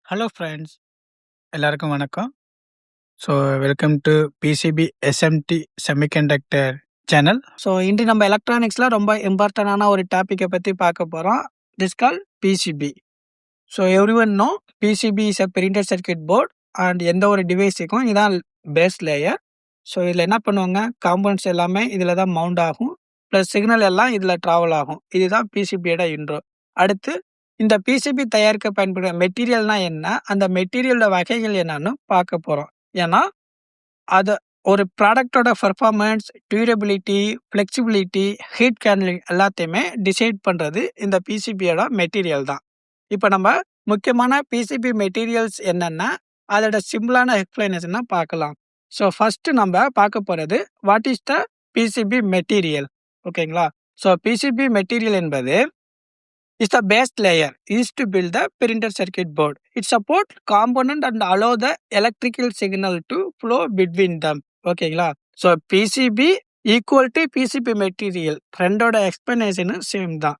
Hello friends, எல்லாருக்கும் வணக்கம். So welcome to PCB SMT semiconductor channel. So இன்று நம்ம எலக்ட்ரானிக்ஸில் ரொம்ப இம்பார்ட்டண்டான ஒரு டாப்பிக்கை பற்றி பார்க்க போகிறோம். This call PCB. So every one know PCB is a printed circuit board and எந்த ஒரு டிவைஸுக்கும் இதான் பேஸ் லேயர். ஸோ இதில் என்ன பண்ணுவாங்க, காம்பவுண்ட்ஸ் எல்லாமே இதில் தான் மவுண்ட் ஆகும், ப்ளஸ் சிக்னல் எல்லாம் இதில் ட்ராவல் ஆகும். இதுதான் பிசிபியோட இன்ட்ரோ. அடுத்து இந்த பிசிபி தயாரிக்க பயன்படுற மெட்டீரியல்னா என்ன, அந்த மெட்டீரியலோட வகைகள் என்னன்னு பார்க்க போகிறோம். ஏன்னா அது ஒரு ப்ராடக்டோட பர்ஃபார்மன்ஸ், டியூரபிலிட்டி, ஃப்ளெக்சிபிலிட்டி, ஹீட் கேண்டலிங் எல்லாத்தையுமே டிசைட் பண்ணுறது இந்த பிசிபியோட மெட்டீரியல் தான். இப்போ நம்ம முக்கியமான பிசிபி மெட்டீரியல்ஸ் என்னென்ன, அதோட சிம்பிளான எக்ஸ்பிளனேஷனை பார்க்கலாம். ஸோ ஃபர்ஸ்ட் நம்ம பார்க்க போகிறது what is the PCB material. ஓகேங்களா? ஸோ பிசிபி மெட்டீரியல் என்பது is the base layer used to build the printed circuit board. It support component and allow the electrical signal to flow between them. ஓகேங்களா? So PCB equal to PCB material ரெண்டோட explanation same தான்.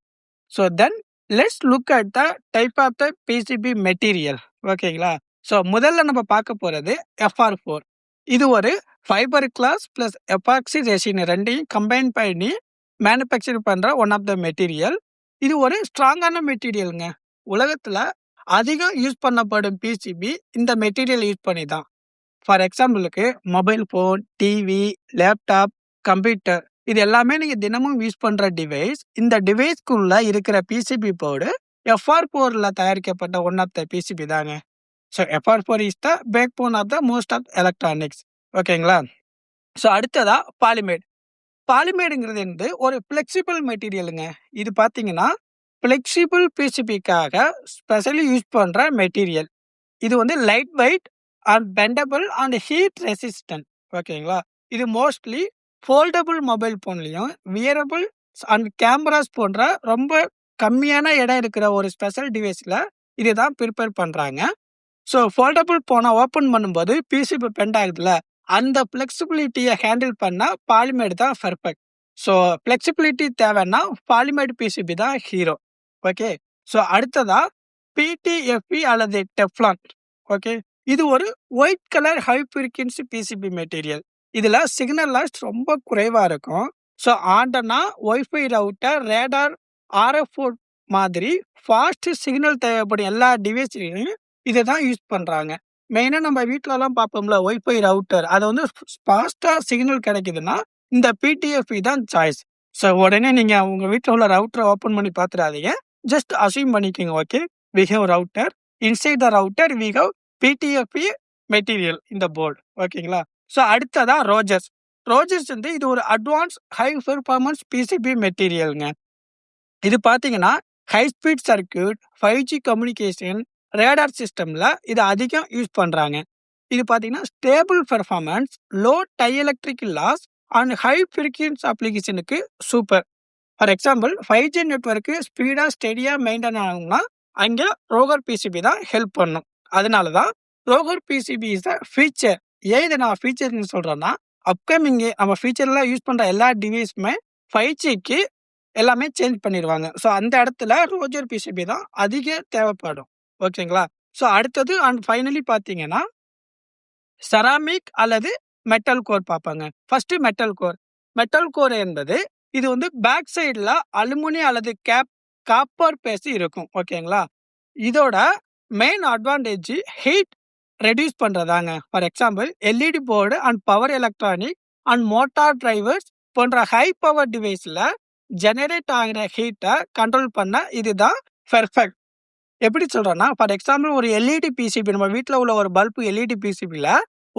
So then let's look at the type of the PCB material. ஓகேங்களா? So முதல்ல நம்ம பார்க்க போகிறது FR4. இது ஒரு fibre glass plus epoxy resin ரெண்டையும் கம்பைன் பண்ணி மேனுஃபேக்சர் பண்ணுற ஒன் ஆஃப் த மெட்டீரியல். இது ஒரு ஸ்ட்ராங்கான மெட்டீரியலுங்க. உலகத்தில் அதிகம் யூஸ் பண்ணப்படும் பிசிபி இந்த மெட்டீரியல் யூஸ் பண்ணி தான். ஃபார் எக்ஸாம்பிளுக்கு mobile phone, TV, laptop, computer இது எல்லாமே நீங்கள் தினமும் யூஸ் பண்ணுற டிவைஸ். இந்த டிவைஸ்க்குள்ள இருக்கிற பிசிபி போர்டு FR4 தயாரிக்கப்பட்ட ஒன் ஆஃப் த பிசிபி தாங்க. So FR4 is the backbone of the most of electronics. ஓகேங்களா? ஸோ அடுத்ததா பாலிமேட். பாலிமேடுங்கிறது வந்து ஒரு ஃப்ளெக்சிபிள் மெட்டீரியலுங்க. இது பார்த்தீங்கன்னா ஃப்ளெக்சிபிள் பிசிபிக்காக ஸ்பெஷலி யூஸ் பண்ணுற மெட்டீரியல். இது வந்து light weight and bendable and heat resistant. ஓகேங்களா? இது மோஸ்ட்லி ஃபோல்டபுள் மொபைல் ஃபோன்லையும் வியரபிள் அண்ட் கேமராஸ் போன்ற ரொம்ப கம்மியான இடம் இருக்கிற ஒரு ஸ்பெஷல் டிவைஸில் இதுதான் ப்ரிப்பேர் பண்ணுறாங்க. ஸோ ஃபோல்டபுள் ஃபோனை ஓப்பன் பண்ணும்போது பிசிபி பெண்ட் ஆகுதுல, அந்த ஃப்ளெக்சிபிலிட்டியை ஹேண்டில் பண்ணால் பாலிமேடு தான் பர்ஃபெக்ட். ஸோ ஃப்ளெக்சிபிலிட்டி தேவைன்னா பாலிமேடு பிசிபி தான் ஹீரோ. ஓகே. ஸோ அடுத்ததா பிடிஎஃப்பி அல்லது டெஃப்லான். ஓகே. இது ஒரு white colour high frequency PCB material. இதில் சிக்னல் லாஸ் ரொம்ப குறைவாக இருக்கும். So antenna, wifi router, radar, RF மாதிரி ஃபாஸ்ட் சிக்னல் தேவைப்படும் எல்லா டிவைஸ்லையும் இதை தான் யூஸ் பண்ணுறாங்க. மெயினாக நம்ம வீட்டிலலாம் பார்ப்போம்ல, ஒய்ஃபை ரவுட்டர், அதை வந்து ஃபாஸ்ட்டாக சிக்னல் கிடைக்குதுன்னா இந்த பிடிஎஃப்பி தான் சாய்ஸ். ஸோ உடனே நீங்கள் உங்கள் வீட்டில் உள்ள ரவுட்டரை ஓப்பன் பண்ணி பார்த்துடாதீங்க, ஜஸ்ட் அசியூம் பண்ணிக்கோங்க. Okay, we have router, inside the router we have PTFE material இந்த போர்டு. ஓகேங்களா? ஸோ அடுத்ததான் ரோஜர்ஸ். ரோஜர்ஸ் வந்து இது ஒரு அட்வான்ஸ் ஹை பெர்ஃபார்மன்ஸ் பிசிபி மெட்டீரியலுங்க. இது பார்த்தீங்கன்னா high speed circuit, 5G communication, radar சிஸ்டமில் இது அதிகம் யூஸ் பண்ணுறாங்க. இது பார்த்தீங்கன்னா stable performance, low dielectric loss and high frequency அப்ளிகேஷனுக்கு சூப்பர். ஃபார் எக்ஸாம்பிள் 5G நெட்வொர்க்கு ஸ்பீடாக ஸ்டெடியாக மெயின்டைன் ஆகணும்னா அங்கே ரோகர் பிசிபி தான் ஹெல்ப் பண்ணும். அதனால தான் Rogor PCB is a feature. ஏன் இதை நான் ஃபீச்சர்னு சொல்கிறேன்னா, அப்கமிங்கு நம்ம ஃபியூச்சரில் யூஸ் பண்ணுற எல்லா டிவைஸுமே 5Gக்கு எல்லாமே சேஞ்ச் பண்ணிடுவாங்க. ஸோ அந்த இடத்துல ரோஜர் பிசிபி தான் அதிக தேவைப்படும். ஓகேங்களா? ஸோ அடுத்தது அண்ட் ஃபைனலி பார்த்தீங்கன்னா செராமிக் அல்லது மெட்டல் கோர் பார்ப்பாங்க. First metal core. Metal core என்பது இது வந்து பேக் சைடில் அலுமினியம் அல்லது காப்பர் பேஸ் இருக்கும். ஓகேங்களா? இதோட மெயின் அட்வான்டேஜ் ஹீட் ரெடியூஸ் பண்ணுறதாங்க. For example LED board and power electronic and motor drivers போன்ற ஹை பவர் டிவைஸில் ஜெனரேட் ஆகிற ஹீட்டை கண்ட்ரோல் பண்ண இதுதான் பெர்ஃபெக்ட். எப்படி சொல்கிறேன்னா, ஃபார் எக்ஸாம்பிள் ஒரு எல்இடி பிசிபி, நம்ம வீட்டில் உள்ள ஒரு பல்பு எல்இடி பிசிபியில்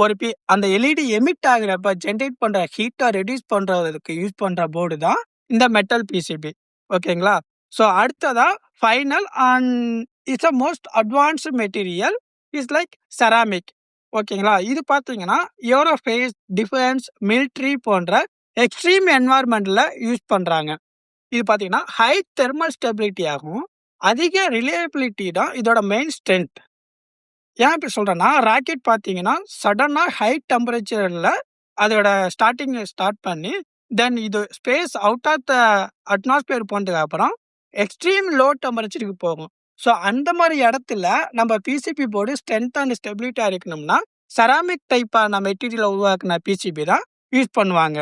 ஒரு அந்த எல்இடி எமிட் ஆகிறப்ப ஜென்ரேட் பண்ணுற ஹீட்டை ரெடியூஸ் பண்ணுறதுக்கு யூஸ் பண்ணுற போர்டு தான் இந்த மெட்டல் பிசிபி. ஓகேங்களா? ஸோ அடுத்ததா final and it's a most advanced material is like ceramic. ஓகேங்களா? இது பார்த்தீங்கன்னா ஏரோஸ்பேஸ், டிஃபென்ஸ், மிலிட்ரி போன்ற எக்ஸ்ட்ரீம் என்வாயர்மெண்ட்டில் யூஸ் பண்ணுறாங்க. இது பார்த்தீங்கன்னா ஹை தெர்மல் ஸ்டெபிலிட்டி ஆகும், அதிக ரிலையபிலிட்டி தான் இதோட மெயின் ஸ்ட்ரென்த். ஏன் இப்படி சொல்கிறேன்னா, ராக்கெட் பார்த்தீங்கன்னா சடனாக ஹை டெம்பரேச்சரில் அதோட ஸ்டார்ட் பண்ணி தென் இது space out of the atmosphere போனதுக்கு அப்புறம் எக்ஸ்ட்ரீம் லோ டெம்பரேச்சருக்கு போகும். ஸோ அந்த மாரி இடத்துல நம்ம பிசிபி போர்டு ஸ்ட்ரென்த் அண்ட் ஸ்டெபிலிட்டியா இருக்கணும்னா, செராமிக் டைப்பான மெட்டீரியல உருவாக்குன பிசிபி தான் யூஸ் பண்ணுவாங்க.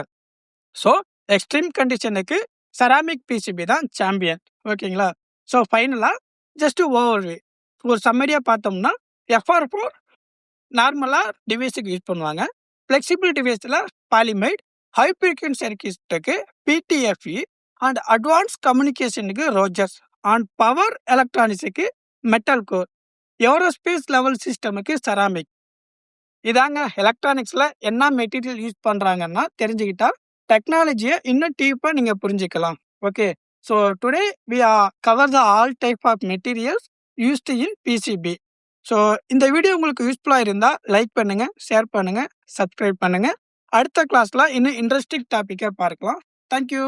ஸோ எக்ஸ்ட்ரீம் கண்டிஷனுக்கு செராமிக் பிசிபி தான் சாம்பியன். ஓகேங்களா? ஸோ ஃபைனலா ஜஸ்ட் ஓவர்வியூ ஒரு சம்மரியா பார்த்தோம்னா, FR4 நார்மலா டிவைஸுக்கு யூஸ் பண்ணுவாங்க. ஃப்ளெக்சிபிள் டிவைஸ்ல பாலிமைட், ஹை ஃப்ரீக்வென்சி சர்க்யூட்ஸ்க்கு PTFE அண்ட் அட்வான்ஸ் கம்யூனிகேஷனுக்கு ரோஜர்ஸ் அண்ட் பவர் எலக்ட்ரானிக்ஸுக்கு மெட்டல் கோர், ஏரோஸ்பேஸ் லெவல் சிஸ்டமுக்கு செராமிக். இதாங்க எலக்ட்ரானிக்ஸ்ல என்ன மெட்டீரியல் யூஸ் பண்றாங்கன்னா தெரிஞ்சுக்கிட்டா டெக்னாலஜியை இன்னும் டீப்பா நீங்க புரிஞ்சுக்கலாம். Okay, so today we are cover the all type of materials used in PCB. So இந்த வீடியோ உங்களுக்கு யூஸ்ஃபுல்லா இருந்தா லைக் பண்ணுங்க, ஷேர் பண்ணுங்க, சப்ஸ்கிரைப் பண்ணுங்க. அடுத்த கிளாஸ்ல இன்னும் இன்ட்ரெஸ்டிங் டாபிக்கை பார்க்கலாம். தேங்க்யூ.